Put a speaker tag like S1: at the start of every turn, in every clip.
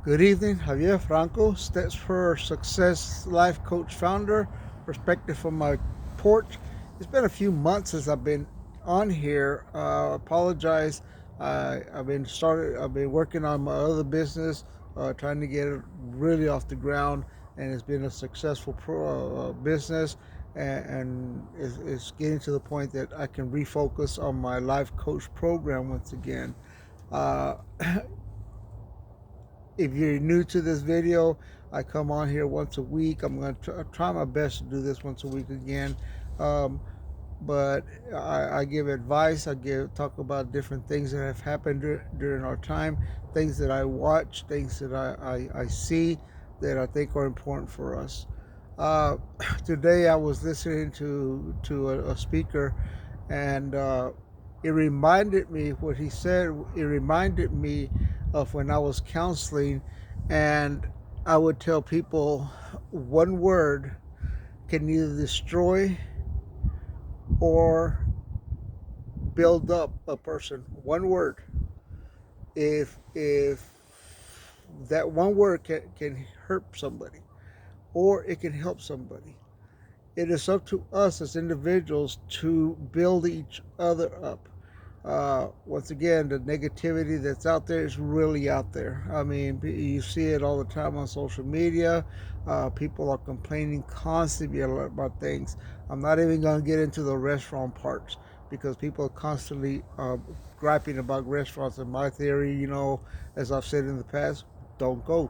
S1: Good evening, Javier Franco, Steps for Success Life Coach founder, perspective from my porch. It's been a few months since I've been on here. Apologize. I've been working on my other business, trying to get it really off the ground, and it's been a successful business, and it's getting to the point that I can refocus on my life coach program once again. Uh, if you're new to this video, I come on here once a week. I'm going to try my best to do this once a week again. Um, but I give advice. Talk about different things that have happened during our time, things that I watch, things that I see that I think are important for us. Uh, Today I was listening to a speaker, and it reminded me what he said. It reminded me of when I was counseling, and I would tell people one word can either destroy or build up a person. One word. If that one word can hurt somebody or it can help somebody. It is up to us as individuals to build each other up. Once again, the negativity that's out there is really out there. I mean, you see it all the time on social media. People are complaining constantly about things. I'm not even going to get into the restaurant parts because people are constantly griping about restaurants. And my theory, as I've said in the past, don't go.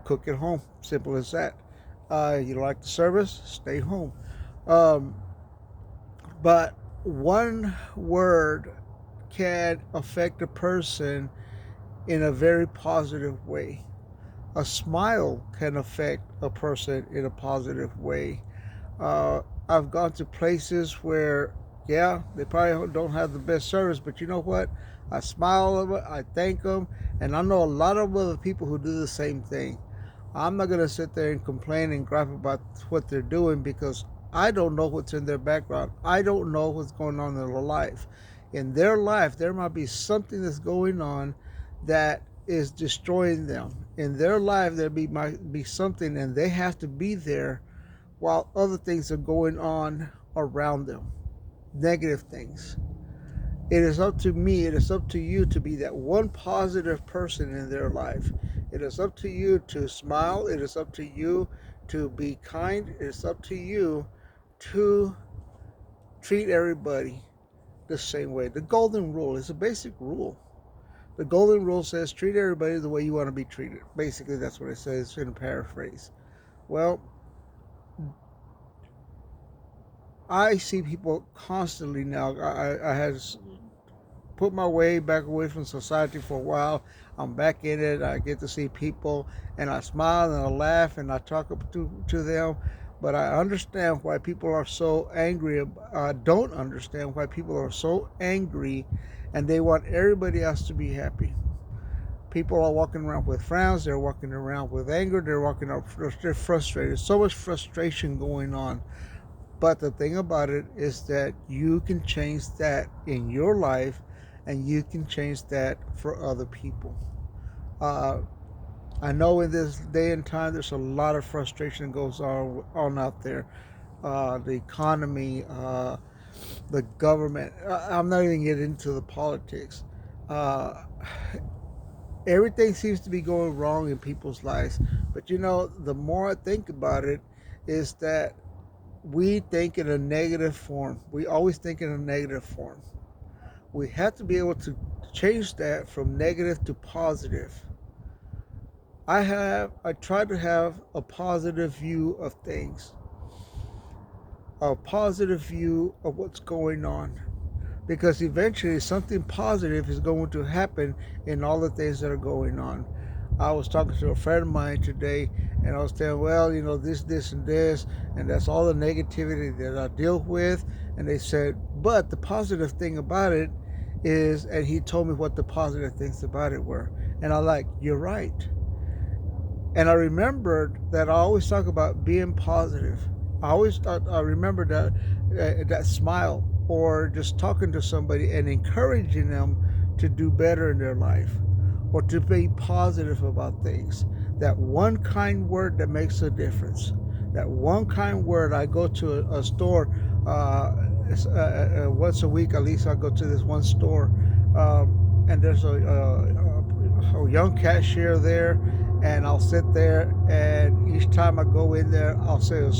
S1: Cook at home. Simple as that. You like the service? Stay home. Um, but one word can affect a person in a very positive way. A smile can affect a person in a positive way. I've gone to places where, yeah, they probably don't have the best service, but you know what? I smile at them, I thank them, and I know a lot of other people who do the same thing. I'm not going to sit there and complain and gripe about what they're doing because I don't know what's in their background. I don't know what's going on in their life. In their life, there might be something that's going on that is destroying them. In their life, might be something, and they have to be there while other things are going on around them, negative things. It is up to me, it is up to you to be that one positive person in their life. It is up to you to smile. It is up to you to be kind. It is up to you to treat everybody the same way. The golden rule is a basic rule. The golden rule says treat everybody the way you want to be treated. Basically, that's what it says in a paraphrase. Well, I see people constantly now. I had put my way back away from society for a while. I'm back in it. I get to see people, and I smile and I laugh and I talk to them. But I understand why people are so angry. I don't understand why people are so angry, and they want everybody else to be happy. People are walking around with frowns. They're walking around with anger. They're walking around. They're frustrated. So much frustration going on. But the thing about it is that you can change that in your life, and you can change that for other people. Uh, I know in this day and time, there's a lot of frustration that goes on out there. The economy, the government. I'm not even getting into the politics. Uh, Everything seems to be going wrong in people's lives. But the more I think about it, is that we think in a negative form. We always think in a negative form. We have to be able to change that from negative to positive. I try to have a positive view of things, a positive view of what's going on, because eventually something positive is going to happen in all the things that are going on. I was talking to a friend of mine today, and I was telling, well, this, and this, and that's all the negativity that I deal with. And they said, but the positive thing about it is, and he told me what the positive things about it were. And I like, you're right. And I remembered that I always talk about being positive. I remember that smile, or just talking to somebody and encouraging them to do better in their life. or to be positive about things. That one kind word that makes a difference. That one kind word. I go to a store once a week. At least I go to this one store, and there's a young cashier there, and I'll sit there, and each time I go in there, I'll say a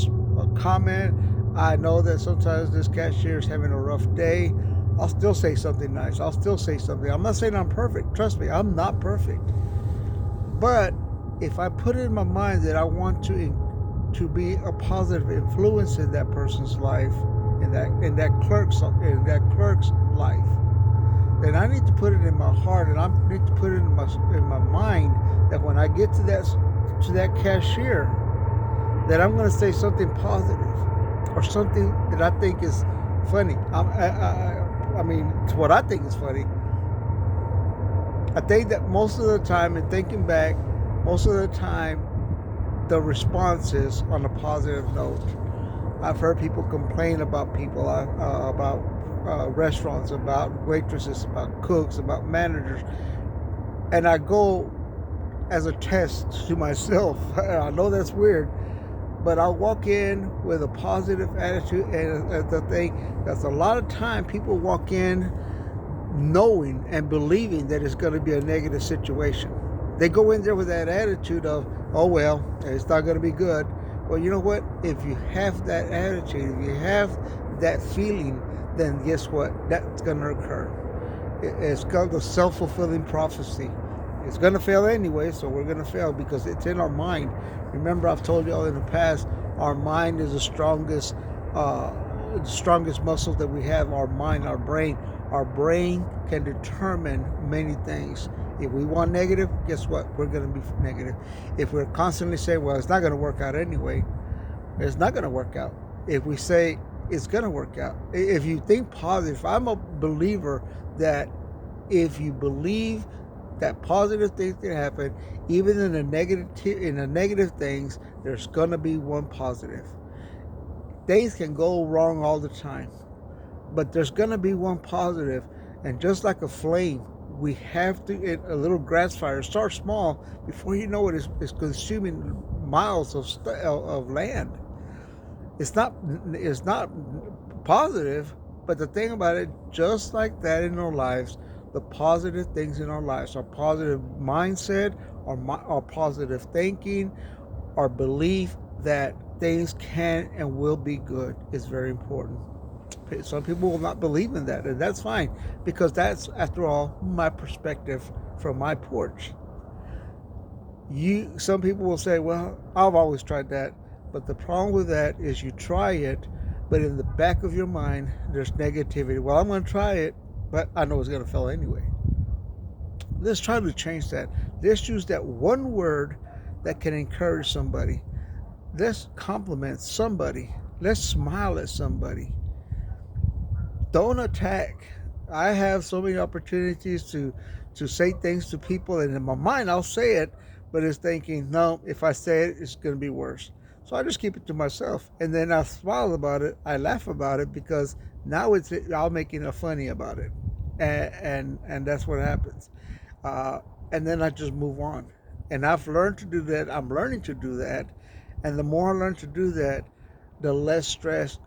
S1: comment. I know that sometimes this cashier is having a rough day. I'll still say something nice. I'll still say something. I'm not saying I'm perfect. Trust me, I'm not perfect. But if I put it in my mind that I want to be a positive influence in that person's life, in that clerk's life, then I need to put it in my heart, and I need to put it in my mind that when I get to that cashier, that I'm going to say something positive or something that I think is funny. I mean, it's what I think is funny. I think that most of the time, in thinking back, most of the time, the response is on a positive note. I've heard people complain about people, about restaurants, about waitresses, about cooks, about managers, and I go as a test to myself. I know that's weird, but I'll walk in with a positive attitude, and the thing that's a lot of time people walk in knowing and believing that it's going to be a negative situation. They go in there with that attitude of, oh, well, it's not going to be good. Well, you know what? If you have that attitude, if you have that feeling, then guess what? That's going to occur. It's called the self-fulfilling prophecy. It's going to fail anyway, so we're going to fail because it's in our mind. Remember, I've told you all in the past, our mind is the strongest muscle that we have. Our mind, our brain. Our brain can determine many things. If we want negative, guess what? We're going to be negative. If we're constantly saying, well, it's not going to work out anyway, it's not going to work out. If we say it's going to work out, if you think positive, I'm a believer that if you believe that positive things can happen, even in the negative things, there's going to be one positive. Things can go wrong all the time, but there's going to be one positive. And just like a flame, we have to, a little grass fire, start small. Before you know it, it's consuming miles of land. It's not positive, but the thing about it, just like that in our lives, the positive things in our lives, our positive mindset, our positive thinking, our belief that things can and will be good is very important. Some people will not believe in that, and that's fine, because that's, after all, my perspective from my porch. Some people will say, well, I've always tried that, but the problem with that is you try it, but in the back of your mind there's negativity. Well, I'm going to try it, but I know it's going to fail anyway. Let's try to change that. Let's use that one word that can encourage somebody. Let's compliment somebody. Let's smile at somebody. Don't attack. I have so many opportunities to say things to people, and in my mind I'll say it, but it's thinking, no, if I say it, it's going to be worse. So I just keep it to myself, and then I smile about it. I laugh about it because now I'm making a funny about it, and that's what happens. Uh, and then I just move on. And I've learned to do that. I'm learning to do that, and the more I learn to do that, the less stress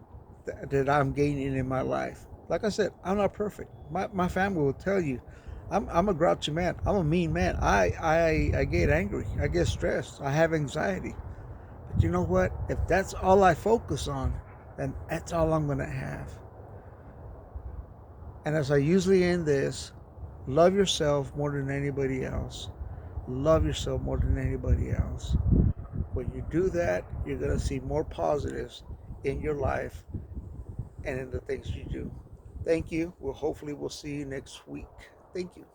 S1: that I'm gaining in my life. Like I said, I'm not perfect. My family will tell you, I'm a grouchy man. I'm a mean man. I get angry. I get stressed. I have anxiety. But you know what? If that's all I focus on, then that's all I'm going to have. And as I usually end this, love yourself more than anybody else. Love yourself more than anybody else. When you do that, you're going to see more positives in your life and in the things you do. Thank you. Hopefully we'll see you next week. Thank you.